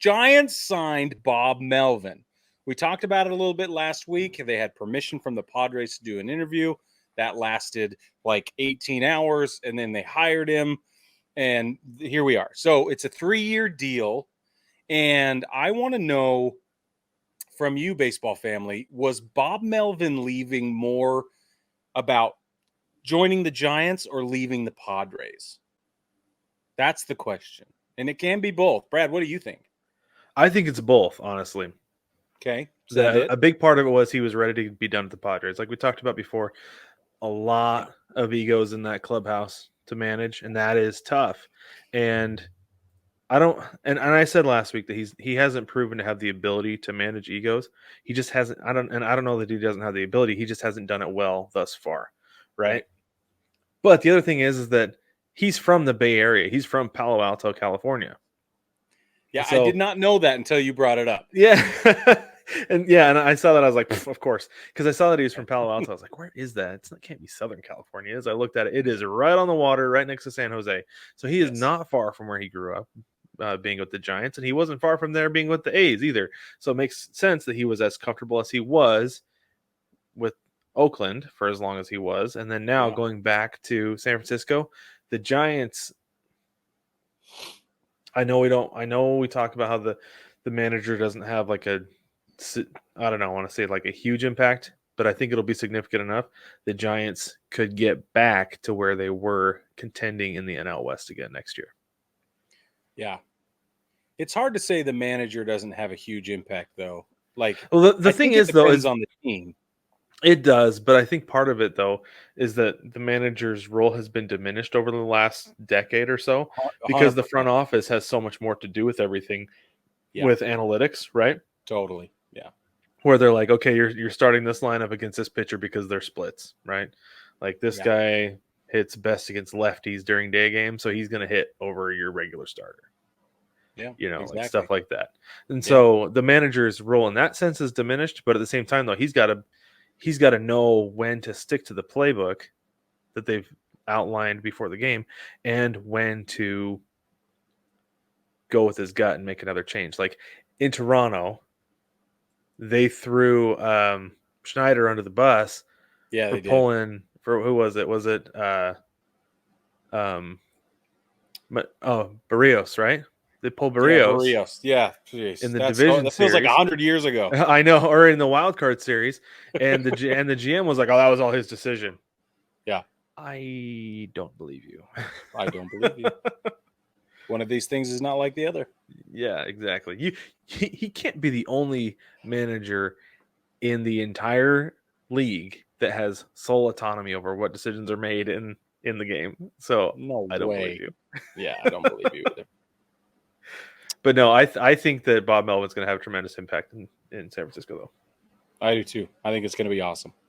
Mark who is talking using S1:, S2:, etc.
S1: Giants signed Bob Melvin. We talked about it a little bit last week. They had permission from the Padres to do an interview. That lasted like 18 hours, and then they hired him, and here we are. So it's a 3-year deal, and I want to know from you, baseball family, was Bob Melvin leaving more about joining the Giants or leaving the Padres? That's the question, and it can be both. Brad, what do you think?
S2: I think it's both, honestly.
S1: Okay.
S2: A big part of it was he was ready to be done with the Padres. Like we talked about before, a lot of egos in that clubhouse to manage, and that is tough. And I said last week that he hasn't proven to have the ability to manage egos. He just hasn't. I don't know that he doesn't have the ability. He just hasn't done it well thus far, right? But the other thing is that he's from the Bay Area. He's from Palo Alto, California.
S1: Yeah, so, I did not know that until you brought it up.
S2: Yeah. and I saw that. I was like, of course. Because I saw that he was from Palo Alto. I was like, where is that? It can't be Southern California. As I looked at it, it is right on the water, right next to San Jose. So he is not far from where he grew up, being with the Giants. And he wasn't far from there being with the A's either. So it makes sense that he was as comfortable as he was with Oakland for as long as he was. And then now going back to San Francisco, the Giants... I know we talk about how the manager doesn't have like I want to say like a huge impact, but I think it'll be significant enough. The Giants could get back to where they were contending in the NL West again next year.
S1: Yeah. It's hard to say the manager doesn't have a huge impact though. Like,
S2: well, the thing is though, is
S1: on the team.
S2: It does, but I think part of it, though, is that the manager's role has been diminished over the last decade or so because 100%. The front office has so much more to do with everything with analytics, right?
S1: Totally, yeah.
S2: Where they're like, okay, you're starting this lineup against this pitcher because they're splits, right? Like this guy hits best against lefties during day games, so he's going to hit over your regular starter.
S1: Yeah,
S2: exactly. Like stuff like that. And so the manager's role in that sense is diminished, but at the same time, though, he's got to know when to stick to the playbook that they've outlined before the game and when to go with his gut and make another change. Like in Toronto, they threw Schneider under the bus for pulling for who was it? Was it Barrios, right? They pulled Barrios.
S1: Yeah, Barrios. Yeah.
S2: Jeez. In the division
S1: that feels
S2: series.
S1: Like 100 years ago.
S2: I know, or in the wild card series, and the GM was like, "Oh, that was all his decision."
S1: Yeah,
S2: I don't believe you.
S1: I don't believe you. One of these things is not like the other.
S2: Yeah, exactly. He can't be the only manager in the entire league that has sole autonomy over what decisions are made in the game. So I don't believe you.
S1: Yeah, I don't believe you either.
S2: But no, I think that Bob Melvin's going to have a tremendous impact in San Francisco, though.
S1: I do too. I think it's going to be awesome.